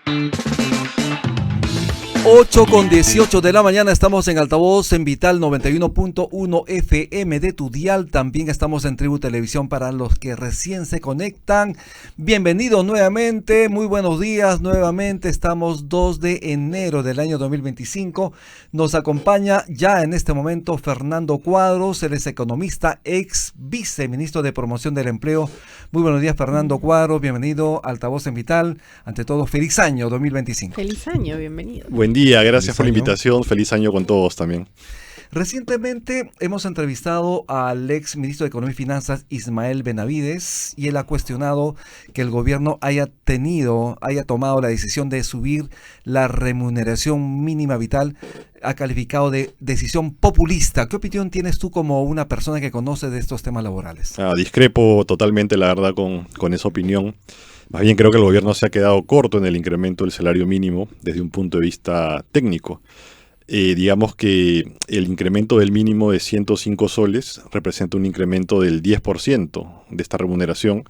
8:18 de la mañana, estamos en altavoz en Vital 91.1 FM de tu dial. También estamos en Tribu Televisión para los que recién se conectan. Bienvenidos nuevamente, muy buenos días nuevamente. Estamos 2 de enero del año 2025. Nos acompaña ya en este momento Fernando Cuadros, él es economista, ex viceministro de Promoción del Empleo. Muy buenos días, Fernando Cuadros, bienvenido a Altavoz en Vital. Ante todo, feliz año 2025. Feliz año, bienvenido. Buen día, gracias por la invitación. Feliz año con todos también. Recientemente hemos entrevistado al ex ministro de Economía y Finanzas, Ismael Benavides, y él ha cuestionado que el gobierno haya tomado la decisión de subir la remuneración mínima vital. Ha calificado de decisión populista. ¿Qué opinión tienes tú como una persona que conoce de estos temas laborales? Discrepo totalmente, la verdad, con esa opinión. Más bien creo que el gobierno se ha quedado corto en el incremento del salario mínimo desde un punto de vista técnico. Digamos que el incremento del mínimo de 105 soles representa un incremento del 10% de esta remuneración,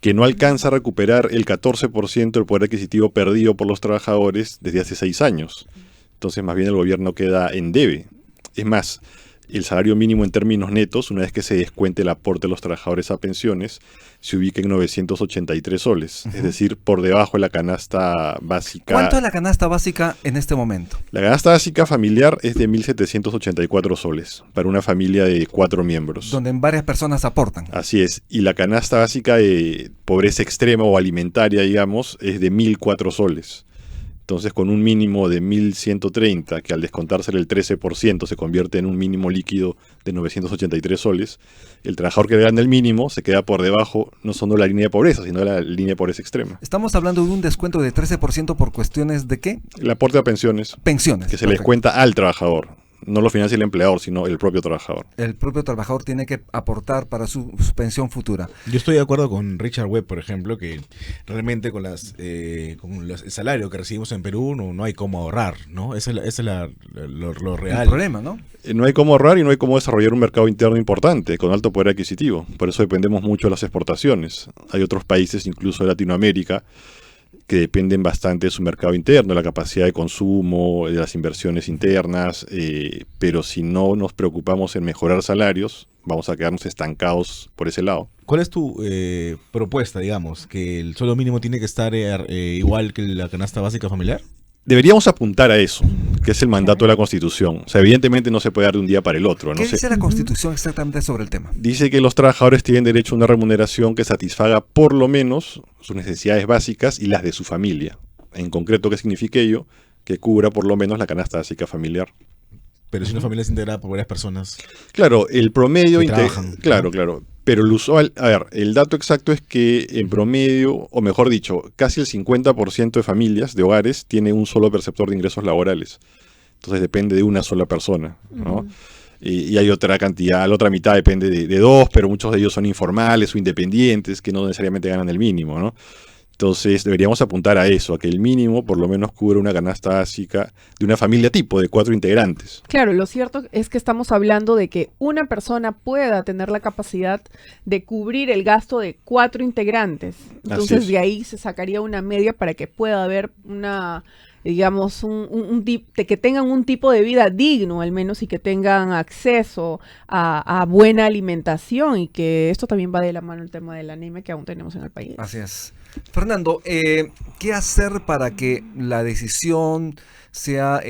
que no alcanza a recuperar el 14% del poder adquisitivo perdido por los trabajadores desde hace 6 años. Entonces, más bien el gobierno queda en debe. Es más, el salario mínimo en términos netos, una vez que se descuente el aporte de los trabajadores a pensiones, se ubica en 983 soles, es decir, por debajo de la canasta básica. ¿Cuánto es la canasta básica en este momento? La canasta básica familiar es de 1.784 soles, para una familia de 4 miembros. Donde varias personas aportan. Así es, y la canasta básica de pobreza extrema o alimentaria, digamos, es de 1.004 soles. Entonces, con un mínimo de 1.130, que al descontársele el 13% se convierte en un mínimo líquido de 983 soles, el trabajador que gana el mínimo se queda por debajo no solo de la línea de pobreza, sino de la línea de pobreza extrema. Estamos hablando de un descuento de 13% por cuestiones de ¿qué? El aporte a pensiones. Pensiones. Que se le descuenta al trabajador. No lo financia el empleador, sino el propio trabajador. El propio trabajador tiene que aportar para su pensión futura. Yo estoy de acuerdo con Richard Webb, por ejemplo, que realmente con el salario que recibimos en Perú no hay cómo ahorrar, ¿no? Ese es lo real. El problema, ¿no? No hay cómo ahorrar y no hay cómo desarrollar un mercado interno importante, con alto poder adquisitivo. Por eso dependemos mucho de las exportaciones. Hay otros países, incluso de Latinoamérica, que dependen bastante de su mercado interno, de la capacidad de consumo, de las inversiones internas, pero si no nos preocupamos en mejorar salarios, vamos a quedarnos estancados por ese lado. ¿Cuál es tu propuesta, digamos? ¿Que el sueldo mínimo tiene que estar igual que la canasta básica familiar? Deberíamos apuntar a eso, que es el mandato de la Constitución. O sea, evidentemente no se puede dar de un día para el otro. ¿Qué dice la Constitución exactamente sobre el tema? Dice que los trabajadores tienen derecho a una remuneración que satisfaga por lo menos sus necesidades básicas y las de su familia. En concreto, ¿qué significa ello? Que cubra por lo menos la canasta básica familiar. Pero si una familia es integrada por varias personas. Claro, el promedio... trabajan. Claro. Pero el usual, el dato exacto es que en promedio, o mejor dicho, casi el 50% de familias, de hogares, tiene un solo perceptor de ingresos laborales. Entonces depende de una sola persona, ¿no? Y hay otra cantidad, la otra mitad depende de dos, pero muchos de ellos son informales o independientes, que no necesariamente ganan el mínimo, ¿no? Entonces deberíamos apuntar a eso, a que el mínimo por lo menos cubra una canasta básica de una familia tipo de 4 integrantes. Claro, lo cierto es que estamos hablando de que una persona pueda tener la capacidad de cubrir el gasto de 4 integrantes. Entonces de ahí se sacaría una media para que pueda haber una, digamos, que tengan un tipo de vida digno al menos y que tengan acceso a buena alimentación, y que esto también va de la mano el tema de la anemia que aún tenemos en el país. Así es. Fernando, ¿qué hacer para que la decisión sea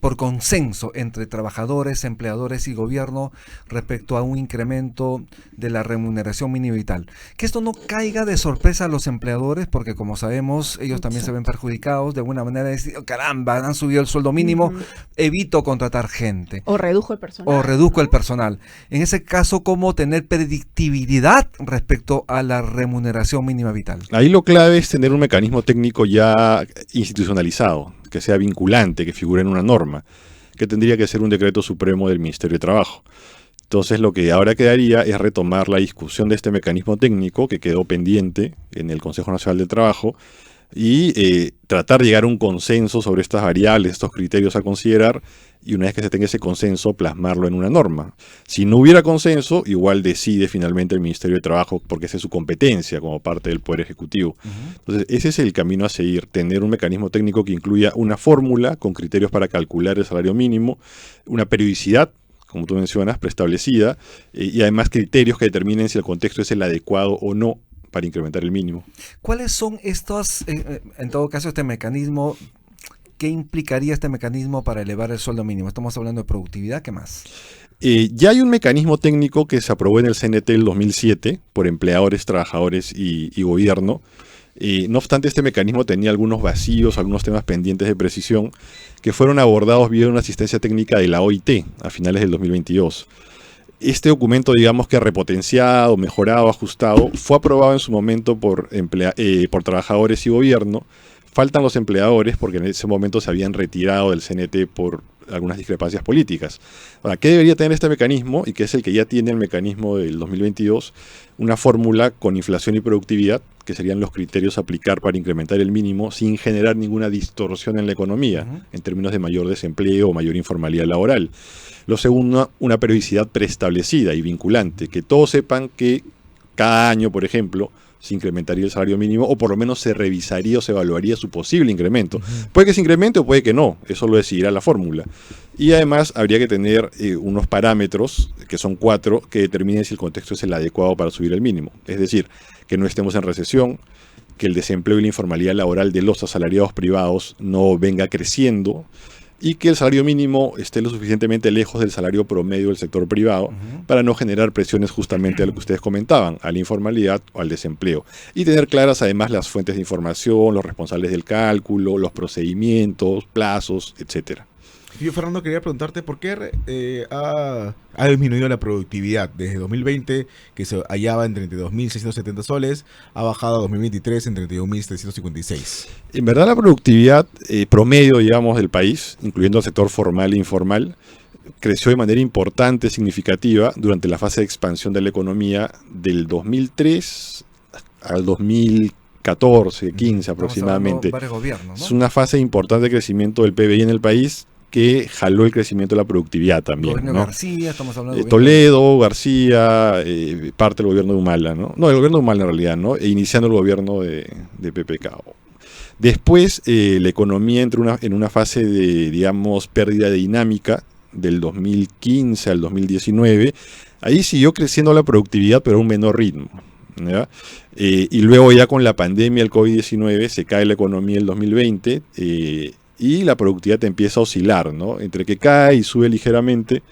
por consenso entre trabajadores, empleadores y gobierno respecto a un incremento de la remuneración mínima vital? Que esto no caiga de sorpresa a los empleadores, porque como sabemos, ellos también se ven perjudicados de alguna manera. Decir, oh, caramba, han subido el sueldo mínimo, evito contratar gente. O reduzco el personal. O reduzco el personal. En ese caso, ¿cómo tener predictibilidad respecto a la remuneración mínima vital? Ahí lo clave es tener un mecanismo técnico ya institucionalizado, que sea vinculante, que figure en una norma, que tendría que ser un decreto supremo del Ministerio de Trabajo. Entonces lo que ahora quedaría es retomar la discusión de este mecanismo técnico que quedó pendiente en el Consejo Nacional del Trabajo y tratar de llegar a un consenso sobre estas variables, estos criterios a considerar, y una vez que se tenga ese consenso, plasmarlo en una norma. Si no hubiera consenso, igual decide finalmente el Ministerio de Trabajo, porque esa es su competencia como parte del Poder Ejecutivo. Entonces, ese es el camino a seguir, tener un mecanismo técnico que incluya una fórmula con criterios para calcular el salario mínimo, una periodicidad, como tú mencionas, preestablecida, y además criterios que determinen si el contexto es el adecuado o no para incrementar el mínimo. ¿Cuáles son estos, en todo caso, este mecanismo? ¿Qué implicaría este mecanismo para elevar el sueldo mínimo? Estamos hablando de productividad, ¿qué más? Ya hay un mecanismo técnico que se aprobó en el CNT del 2007 por empleadores, trabajadores y gobierno. No obstante, este mecanismo tenía algunos vacíos, algunos temas pendientes de precisión que fueron abordados vía una asistencia técnica de la OIT a finales del 2022. Este documento, digamos que repotenciado, mejorado, ajustado, fue aprobado en su momento por trabajadores y gobierno. Faltan los empleadores porque en ese momento se habían retirado del CNT por algunas discrepancias políticas. Ahora, ¿qué debería tener este mecanismo? Y que es el que ya tiene el mecanismo del 2022, una fórmula con inflación y productividad, que serían los criterios a aplicar para incrementar el mínimo sin generar ninguna distorsión en la economía, en términos de mayor desempleo o mayor informalidad laboral. Lo segundo, una periodicidad preestablecida y vinculante, que todos sepan que cada año, por ejemplo, se incrementaría el salario mínimo, o por lo menos se revisaría o se evaluaría su posible incremento. Puede que se incremente o puede que no, eso lo decidirá la fórmula. Y además habría que tener unos parámetros, que son 4, que determinen si el contexto es el adecuado para subir el mínimo. Es decir, que no estemos en recesión, que el desempleo y la informalidad laboral de los asalariados privados no venga creciendo, y que el salario mínimo esté lo suficientemente lejos del salario promedio del sector privado para no generar presiones justamente a lo que ustedes comentaban, a la informalidad o al desempleo. Y tener claras además las fuentes de información, los responsables del cálculo, los procedimientos, plazos, etcétera. Yo, Fernando, quería preguntarte por qué ha disminuido la productividad desde 2020, que se hallaba en 32.670 soles, ha bajado a 2023 en 31.756. En verdad, la productividad promedio, digamos, del país, incluyendo el sector formal e informal, creció de manera importante, significativa, durante la fase de expansión de la economía del 2003 al 2014, 15 aproximadamente. Varios gobiernos, ¿no? Es una fase importante de crecimiento del PBI en el país, que jaló el crecimiento de la productividad también. Gobierno ¿no? García, estamos hablando de Toledo, García, parte del gobierno de Humala, ¿no? No, el gobierno de Humala en realidad, ¿no? E iniciando el gobierno de PPK. Después, la economía entró en una fase de, digamos, pérdida de dinámica del 2015 al 2019. Ahí siguió creciendo la productividad, pero a un menor ritmo, ¿ya? Y luego ya con la pandemia, el COVID-19, se cae la economía el 2020, y la productividad empieza a oscilar, ¿no? Entre que cae y sube ligeramente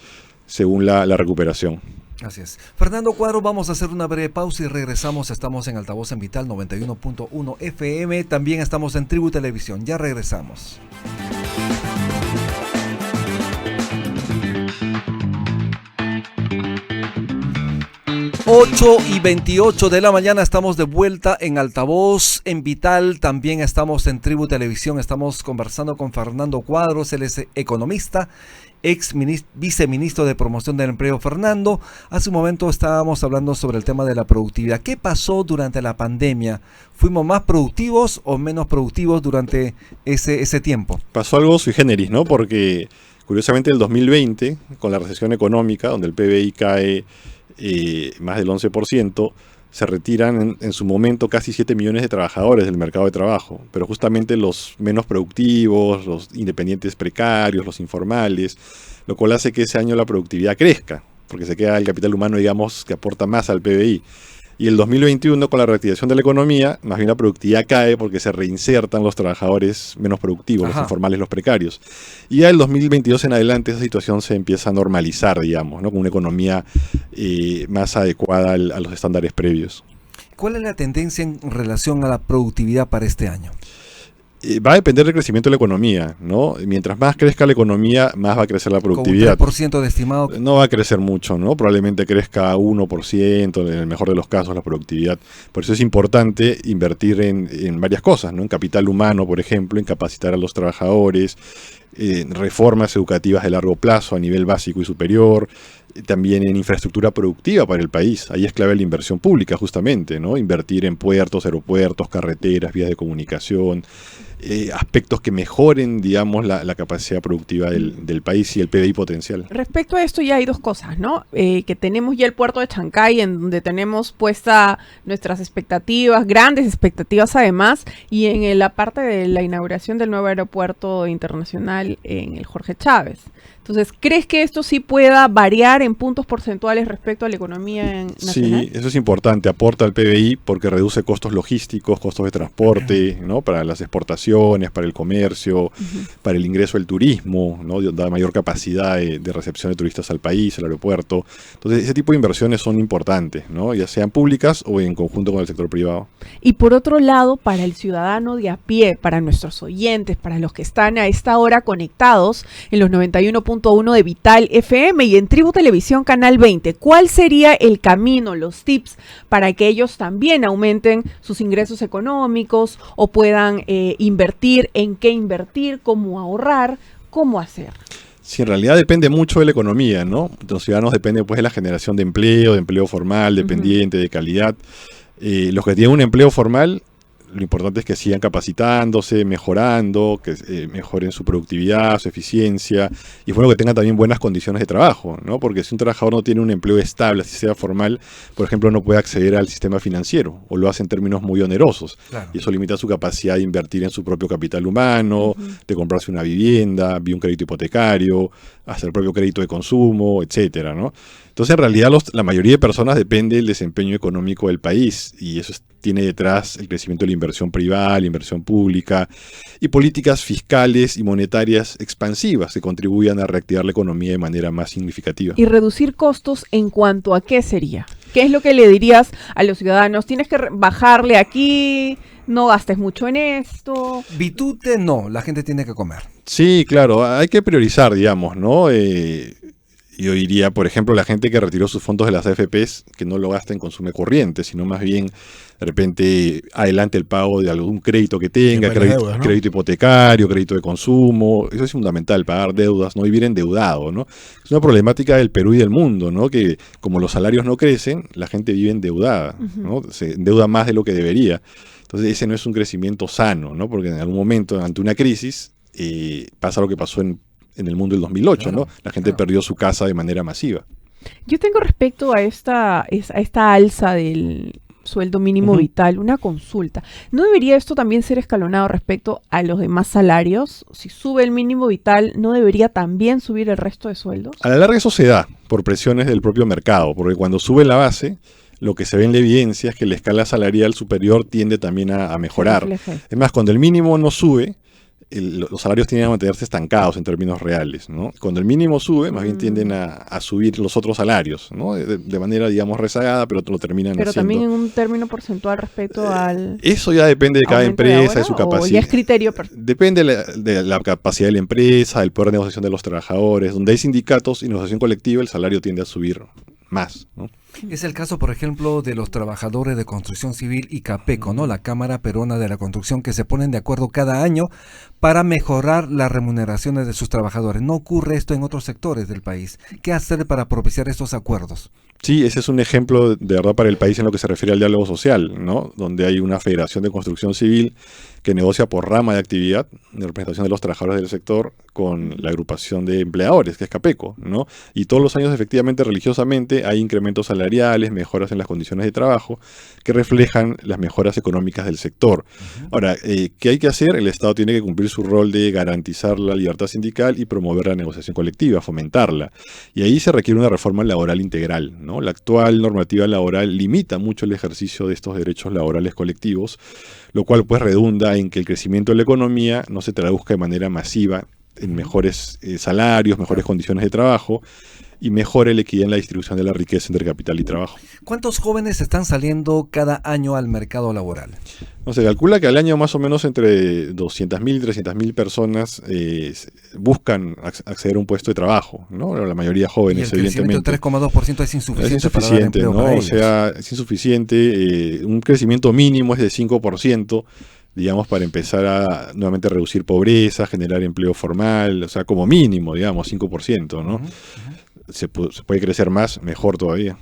según la recuperación. Así es. Fernando Cuadro, vamos a hacer una breve pausa y regresamos. Estamos en Altavoz en Vital 91.1 FM. También estamos en Tribu Televisión. Ya regresamos. 8:28 de la mañana, estamos de vuelta en Altavoz en Vital, también estamos en Tribu Televisión, estamos conversando con Fernando Cuadros, él es economista, viceministro de Promoción del Empleo. Fernando, hace un momento estábamos hablando sobre el tema de la productividad. ¿Qué pasó durante la pandemia? ¿Fuimos más productivos o menos productivos durante ese tiempo? Pasó algo sui generis, ¿no? Porque curiosamente el 2020, con la recesión económica, donde el PBI cae más del 11%, se retiran en su momento casi 7 millones de trabajadores del mercado de trabajo, pero justamente los menos productivos, los independientes precarios, los informales, lo cual hace que ese año la productividad crezca, porque se queda el capital humano, digamos, que aporta más al PBI. Y el 2021, con la reactivación de la economía, más bien la productividad cae porque se reinsertan los trabajadores menos productivos, los informales, los precarios. Y ya el 2022 en adelante esa situación se empieza a normalizar, digamos, ¿no? Con una economía más adecuada a los estándares previos. ¿Cuál es la tendencia en relación a la productividad para este año? Va a depender del crecimiento de la economía, ¿no? Mientras más crezca la economía, más va a crecer la productividad. ¿Con un 3% de estimado? No va a crecer mucho, ¿no? Probablemente crezca 1%, en el mejor de los casos, la productividad. Por eso es importante invertir en varias cosas, ¿no? En capital humano, por ejemplo, en capacitar a los trabajadores, reformas educativas de largo plazo a nivel básico y superior, también en infraestructura productiva para el país. Ahí es clave la inversión pública, justamente, ¿no? Invertir en puertos, aeropuertos, carreteras, vías de comunicación. aspectos que mejoren, digamos, la capacidad productiva del país y el PBI potencial. Respecto a esto ya hay dos cosas, ¿no? Que tenemos ya el puerto de Chancay, en donde tenemos puesta nuestras expectativas, grandes expectativas además, y en la parte de la inauguración del nuevo aeropuerto internacional en el Jorge Chávez. Entonces, ¿crees que esto sí pueda variar en puntos porcentuales respecto a la economía nacional? Sí, eso es importante, aporta al PBI porque reduce costos logísticos, costos de transporte, ¿no? Para las exportaciones, para el comercio, para el ingreso del turismo, ¿no? Da mayor capacidad de recepción de turistas al país, al aeropuerto. Entonces, ese tipo de inversiones son importantes, ¿no? Ya sean públicas o en conjunto con el sector privado. Y por otro lado, para el ciudadano de a pie, para nuestros oyentes, para los que están a esta hora conectados en los 91.1 de Vital FM y en Tribu Televisión Canal 20, ¿cuál sería el camino, los tips para que ellos también aumenten sus ingresos económicos o puedan invertir, en qué invertir, cómo ahorrar, cómo hacer? Sí, en realidad depende mucho de la economía, ¿no? Los ciudadanos dependen pues de la generación de empleo formal, dependiente, de calidad. Los que tienen un empleo formal, lo importante es que sigan capacitándose, mejorando, que mejoren su productividad, su eficiencia, y bueno, que tengan también buenas condiciones de trabajo, ¿no? Porque si un trabajador no tiene un empleo estable, así sea formal, por ejemplo, no puede acceder al sistema financiero, o lo hace en términos muy onerosos, y eso limita su capacidad de invertir en su propio capital humano, de comprarse una vivienda, vía un crédito hipotecario, hacer el propio crédito de consumo, etcétera, ¿no? Entonces, en realidad, la mayoría de personas depende del desempeño económico del país, y eso tiene detrás el crecimiento de la inversión privada, la inversión pública, y políticas fiscales y monetarias expansivas que contribuyan a reactivar la economía de manera más significativa. ¿Y reducir costos en cuanto a qué sería? ¿Qué es lo que le dirías a los ciudadanos? Tienes que bajarle aquí, no gastes mucho en esto. Bitute no, la gente tiene que comer. Sí, claro, hay que priorizar, digamos, ¿no? Yo diría, por ejemplo, la gente que retiró sus fondos de las AFPs, que no lo gasta en consumo corriente, sino más bien, de repente, adelante el pago de algún crédito que tenga, deudas, ¿no? Crédito hipotecario, crédito de consumo. Eso es fundamental, pagar deudas, no vivir endeudado, ¿no? Es una problemática del Perú y del mundo, ¿no? Que como los salarios no crecen, la gente vive endeudada, ¿no? Se endeuda más de lo que debería. Entonces, ese no es un crecimiento sano, ¿no? Porque en algún momento, ante una crisis, pasa lo que pasó en el mundo del 2008, claro, ¿no? La gente perdió su casa de manera masiva. Yo tengo respecto a esta alza del sueldo mínimo vital una consulta. ¿No debería esto también ser escalonado respecto a los demás salarios? Si sube el mínimo vital, ¿no debería también subir el resto de sueldos? A la larga eso se da por presiones del propio mercado, porque cuando sube la base, lo que se ve en la evidencia es que la escala salarial superior tiende también a mejorar. Es más, cuando el mínimo no sube, los salarios tienden a mantenerse estancados en términos reales, ¿no? Cuando el mínimo sube, más bien tienden a subir los otros salarios, ¿no? De manera, digamos, rezagada, pero lo terminan haciendo. Pero también en un término porcentual respecto al... Eso ya depende de cada empresa, de su capacidad. ¿O ya es criterio? Depende de la capacidad de la empresa, del poder de negociación de los trabajadores. Donde hay sindicatos y negociación colectiva, el salario tiende a subir más, ¿no? Es el caso, por ejemplo, de los trabajadores de construcción civil y CAPECO, ¿no? La Cámara Peruana de la Construcción, que se ponen de acuerdo cada año para mejorar las remuneraciones de sus trabajadores. No ocurre esto en otros sectores del país. ¿Qué hacer para propiciar estos acuerdos? Sí, ese es un ejemplo de verdad para el país en lo que se refiere al diálogo social, ¿no? Donde hay una federación de construcción civil que negocia por rama de actividad, de representación de los trabajadores del sector, con la agrupación de empleadores, que es CAPECO, ¿no? Y todos los años, efectivamente, religiosamente, hay incrementos salariales, mejoras en las condiciones de trabajo, que reflejan las mejoras económicas del sector. Ahora, ¿qué hay que hacer? El Estado tiene que cumplir su rol de garantizar la libertad sindical y promover la negociación colectiva, fomentarla. Y ahí se requiere una reforma laboral integral, ¿no? La actual normativa laboral limita mucho el ejercicio de estos derechos laborales colectivos, lo cual pues redunda en que el crecimiento de la economía no se traduzca de manera masiva en mejores salarios, mejores condiciones de trabajo y mejore la equidad en la distribución de la riqueza entre capital y trabajo. ¿Cuántos jóvenes están saliendo cada año al mercado laboral? No, se calcula que al año más o menos entre 200.000 y 300.000 personas buscan acceder a un puesto de trabajo, ¿no? La mayoría jóvenes, evidentemente. El crecimiento del 3,2% es insuficiente. Es insuficiente, para dar empleo, ¿no? para O sea, es insuficiente. Un crecimiento mínimo es de 5%. Digamos, para empezar a nuevamente reducir pobreza, generar empleo formal, o sea, como mínimo, digamos, 5%, ¿no? Se puede crecer más, mejor todavía.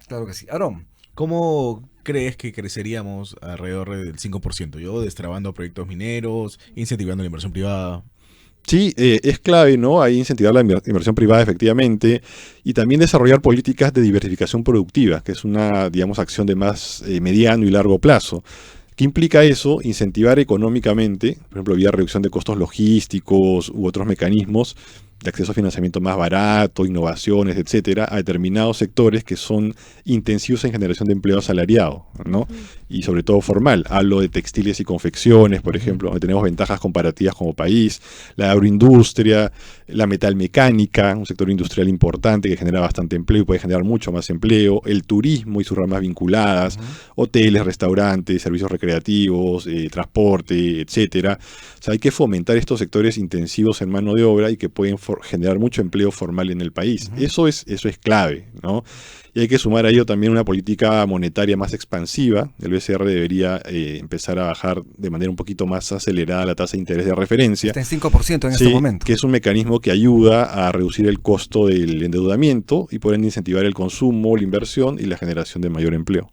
Claro que sí. Aarón. ¿Cómo crees que creceríamos alrededor del 5%? Yo destrabando proyectos mineros, incentivando la inversión privada. Sí, es clave, ¿no? Ahí incentivar la inversión privada efectivamente y también desarrollar políticas de diversificación productiva, que es una, digamos, acción de más mediano y largo plazo. ¿Qué implica eso? Incentivar económicamente, por ejemplo, vía reducción de costos logísticos u otros mecanismos de acceso a financiamiento más barato, innovaciones, etcétera, a determinados sectores que son intensivos en generación de empleo asalariado, ¿no? Y sobre todo formal. Hablo de textiles y confecciones, por ejemplo, donde tenemos ventajas comparativas como país, la agroindustria, la metalmecánica, un sector industrial importante que genera bastante empleo y puede generar mucho más empleo, el turismo y sus ramas vinculadas, hoteles, restaurantes, servicios recreativos, transporte, etcétera. O sea, hay que fomentar estos sectores intensivos en mano de obra y que pueden generar mucho empleo formal en el país. Eso es clave, ¿no? Y hay que sumar a ello también una política monetaria más expansiva. El BCR debería empezar a bajar de manera un poquito más acelerada la tasa de interés de referencia. Está en 5% en este momento. Que es un mecanismo que ayuda a reducir el costo del endeudamiento y por ende incentivar el consumo, la inversión y la generación de mayor empleo.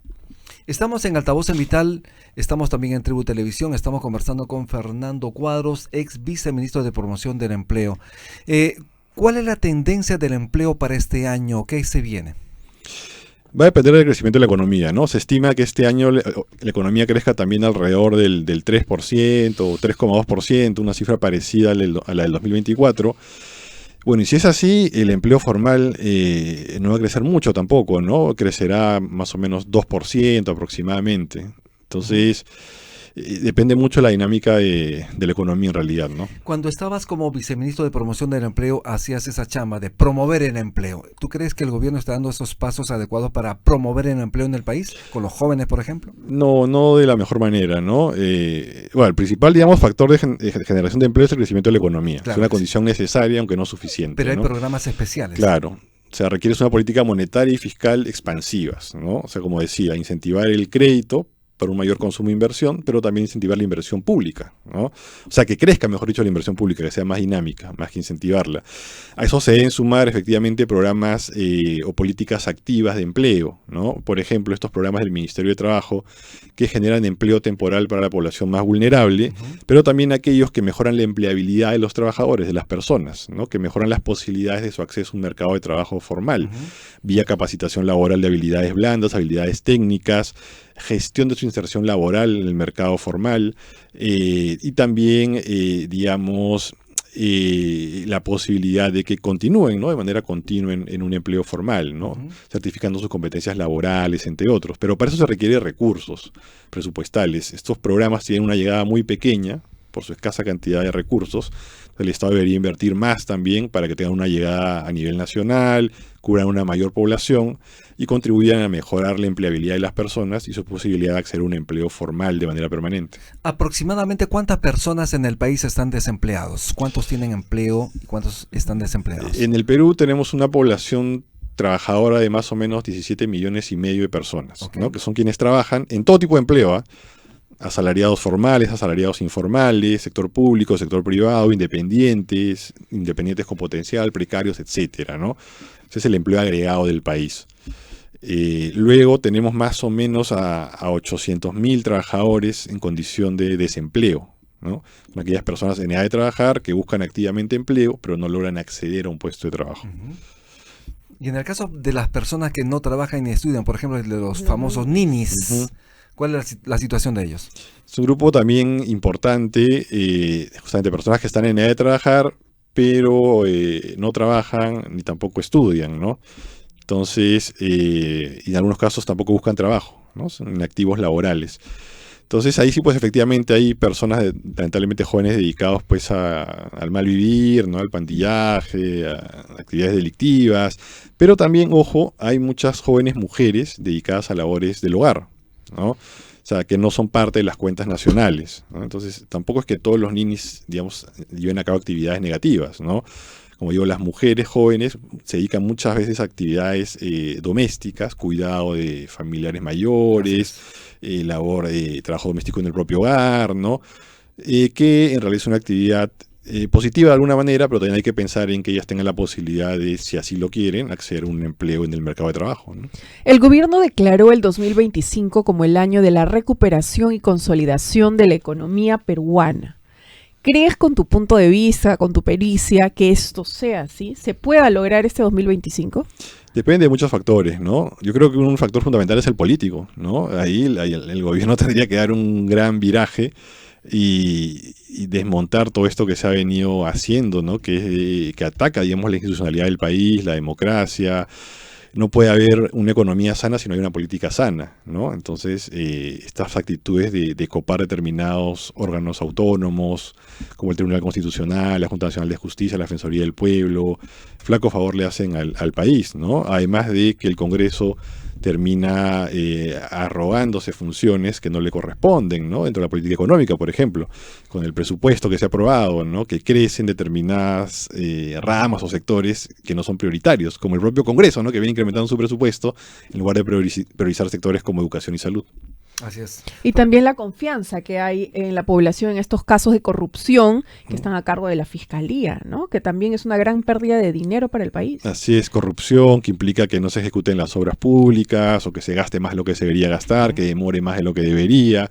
Estamos en Altavoz en Vital, estamos también en Tribu Televisión, estamos conversando con Fernando Cuadros, ex viceministro de Promoción del Empleo. ¿Cuál es la tendencia del empleo para este año? ¿Qué se viene? Va a depender del crecimiento de la economía, ¿no? Se estima que este año la economía crezca también alrededor del 3% o 3,2%, una cifra parecida a la del 2024. Bueno, y si es así, el empleo formal no va a crecer mucho tampoco, ¿no? Crecerá más o menos 2% aproximadamente. Entonces, depende mucho de la dinámica de la economía en realidad, ¿no? Cuando estabas como viceministro de Promoción del Empleo, hacías esa chamba de promover el empleo. ¿Tú crees que el gobierno está dando esos pasos adecuados para promover el empleo en el país? ¿Con los jóvenes, por ejemplo? No de la mejor manera, ¿no? Bueno, el principal, digamos, factor de generación de empleo es el crecimiento de la economía. Claro, es una condición necesaria, aunque no suficiente. Pero hay, ¿no?, programas especiales. Claro. O sea, requiere una política monetaria y fiscal expansivas, ¿no? O sea, como decía, incentivar el crédito para un mayor consumo e inversión, pero también incentivar la inversión pública, ¿no? O sea, que crezca, mejor dicho, la inversión pública, que sea más dinámica, más que incentivarla. A eso se deben sumar efectivamente programas o políticas activas de empleo, ¿no? Por ejemplo, estos programas del Ministerio de Trabajo que generan empleo temporal para la población más vulnerable, pero también aquellos que mejoran la empleabilidad de los trabajadores, de las personas, ¿no? Que mejoran las posibilidades de su acceso a un mercado de trabajo formal, vía capacitación laboral de habilidades blandas, habilidades técnicas, gestión de su inserción laboral en el mercado formal y también, digamos, la posibilidad de que continúen, ¿no?, de manera continua en un empleo formal, ¿no?, certificando sus competencias laborales, entre otros. Pero para eso se requiere recursos presupuestales. Estos programas tienen una llegada muy pequeña por su escasa cantidad de recursos. El Estado debería invertir más también para que tengan una llegada a nivel nacional, cubran una mayor población y contribuyan a mejorar la empleabilidad de las personas y su posibilidad de acceder a un empleo formal de manera permanente. ¿Aproximadamente cuántas personas en el país están desempleados? ¿Cuántos tienen empleo y cuántos están desempleados? En el Perú tenemos una población trabajadora de más o menos 17,5 millones de personas, ¿no?, que son quienes trabajan en todo tipo de empleo, ¿eh? Asalariados formales, asalariados informales, sector público, sector privado, independientes con potencial, precarios, etcétera, ¿no? Ese es el empleo agregado del país. Luego tenemos más o menos a 800,000 trabajadores en condición de desempleo, ¿no? Son aquellas personas en edad de trabajar que buscan activamente empleo, pero no logran acceder a un puesto de trabajo. Y en el caso de las personas que no trabajan ni estudian, por ejemplo, de los famosos ninis, ¿cuál es la situación de ellos? Es un grupo también importante, justamente personas que están en edad de trabajar, pero no trabajan ni tampoco estudian, ¿no? Entonces, y en algunos casos tampoco buscan trabajo, ¿no? Son inactivos laborales. Entonces ahí sí, pues efectivamente hay personas, lamentablemente jóvenes, dedicados pues al mal vivir, ¿no?, al pandillaje, a actividades delictivas, pero también, ojo, hay muchas jóvenes mujeres dedicadas a labores del hogar, ¿no? O sea, que no son parte de las cuentas nacionales, ¿no? Entonces, tampoco es que todos los ninis, digamos, lleven a cabo actividades negativas, ¿no? Como digo, las mujeres jóvenes se dedican muchas veces a actividades domésticas, cuidado de familiares mayores, labor de trabajo doméstico en el propio hogar, ¿no? Que en realidad es una actividad positiva de alguna manera, pero también hay que pensar en que ellas tengan la posibilidad de, si así lo quieren, acceder a un empleo en el mercado de trabajo, ¿no? El gobierno declaró el 2025 como el año de la recuperación y consolidación de la economía peruana. ¿Crees, con tu punto de vista, con tu pericia, que esto sea así? ¿Se pueda lograr este 2025? Depende de muchos factores, ¿no? Yo creo que un factor fundamental es el político, ¿no? Ahí el gobierno tendría que dar un gran viraje y desmontar todo esto que se ha venido haciendo, ¿no? Que ataca, digamos, la institucionalidad del país, la democracia. No puede haber una economía sana si no hay una política sana, ¿no? Entonces, estas actitudes de copar determinados órganos autónomos, como el Tribunal Constitucional, la Junta Nacional de Justicia, la Defensoría del Pueblo, flaco favor le hacen al país, ¿no? Además de que el Congreso termina arrogándose funciones que no le corresponden, ¿no? Dentro de la política económica, por ejemplo, con el presupuesto que se ha aprobado, ¿no? Que crecen determinadas ramas o sectores que no son prioritarios, como el propio Congreso, ¿no? Que viene incrementando su presupuesto en lugar de priorizar sectores como educación y salud. Así es. Y también la confianza que hay en la población en estos casos de corrupción que están a cargo de la fiscalía, ¿no? Que también es una gran pérdida de dinero para el país. Así es, corrupción que implica que no se ejecuten las obras públicas o que se gaste más de lo que se debería gastar, que demore más de lo que debería,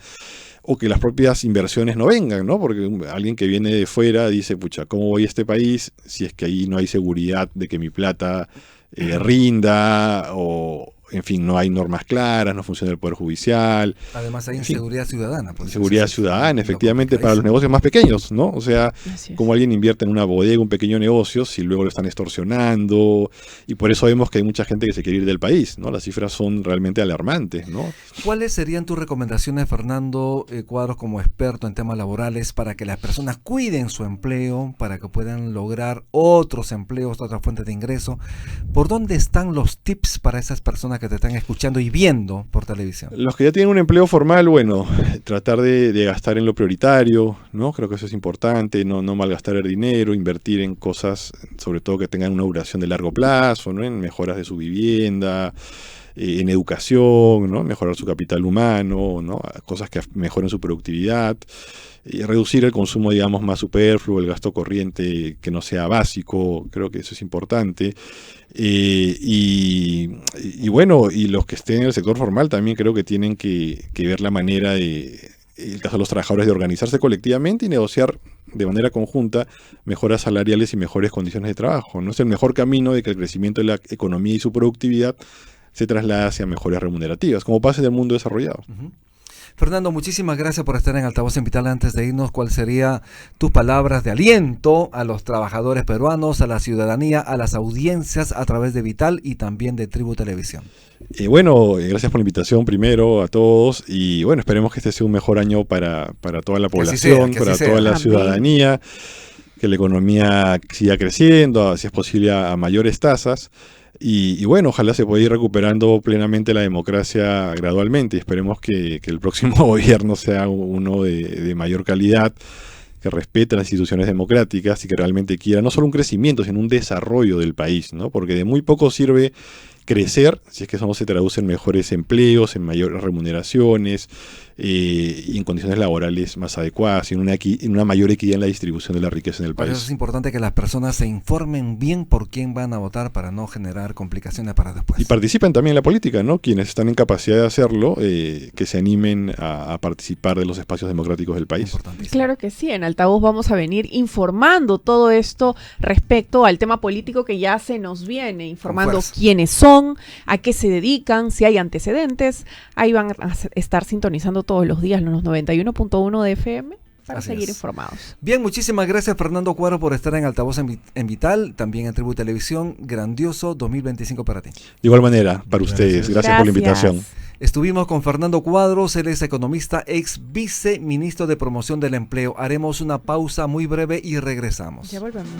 o que las propias inversiones no vengan, ¿no? Porque alguien que viene de fuera dice, pucha, ¿cómo voy a este país si es que ahí no hay seguridad de que mi plata rinda, o en fin, no hay normas claras, no funciona el Poder Judicial. Además hay inseguridad ciudadana. Pues, inseguridad ciudadana, efectivamente, para los negocios más pequeños, ¿no? O sea, como alguien invierte en una bodega, un pequeño negocio, si luego lo están extorsionando, y por eso vemos que hay mucha gente que se quiere ir del país, ¿no? Las cifras son realmente alarmantes, ¿no? ¿Cuáles serían tus recomendaciones, Fernando Cuadros, como experto en temas laborales, para que las personas cuiden su empleo, para que puedan lograr otros empleos, otras fuentes de ingreso? ¿Por dónde están los tips para esas personas que te están escuchando y viendo por televisión? Los que ya tienen un empleo formal, bueno, tratar de gastar en lo prioritario, ¿no? Creo que eso es importante, no malgastar el dinero, invertir en cosas, sobre todo que tengan una duración de largo plazo, ¿no? En mejoras de su vivienda, en educación, ¿no? Mejorar su capital humano, ¿no? Cosas que mejoren su productividad. Y reducir el consumo, digamos, más superfluo, el gasto corriente que no sea básico, creo que eso es importante. Y bueno, y los que estén en el sector formal también creo que tienen que ver la manera el caso de los trabajadores, de organizarse colectivamente y negociar de manera conjunta mejoras salariales y mejores condiciones de trabajo, ¿no? Es el mejor camino de que el crecimiento de la economía y su productividad se traslade hacia mejores remunerativas, como pasa en el mundo desarrollado. Uh-huh. Fernando, muchísimas gracias por estar en Altavoz en Vital. Antes de irnos, ¿cuáles serían tus palabras de aliento a los trabajadores peruanos, a la ciudadanía, a las audiencias a través de Vital y también de Tribu Televisión? Bueno, gracias por la invitación primero a todos, y bueno, esperemos que este sea un mejor año para toda la población, para toda la ciudadanía, que la economía siga creciendo, si es posible a mayores tasas. Y bueno, ojalá se pueda ir recuperando plenamente la democracia gradualmente, y esperemos que el próximo gobierno sea uno de mayor calidad, que respete las instituciones democráticas y que realmente quiera no solo un crecimiento, sino un desarrollo del país, ¿no? Porque de muy poco sirve crecer si es que eso no se traduce en mejores empleos, en mayores remuneraciones y en condiciones laborales más adecuadas, y en una mayor equidad en la distribución de la riqueza en el país. Por eso es importante que las personas se informen bien por quién van a votar para no generar complicaciones para después. Y participen también en la política, ¿no? Quienes están en capacidad de hacerlo, que se animen a participar de los espacios democráticos del país. Claro que sí, en Altavoz vamos a venir informando todo esto respecto al tema político que ya se nos viene, informando quiénes son, a qué se dedican, si hay antecedentes. Ahí van a estar sintonizando todos los días los 91.1 de FM para seguir informados. Bien, muchísimas gracias, Fernando Cuadros, por estar en Altavoz en Vital, también en Tribu Televisión. Grandioso 2025 para ti. De igual manera, para ustedes. Gracias por la invitación. Estuvimos con Fernando Cuadros, él es economista, ex viceministro de Promoción del Empleo. Haremos una pausa muy breve y regresamos. Ya volvemos.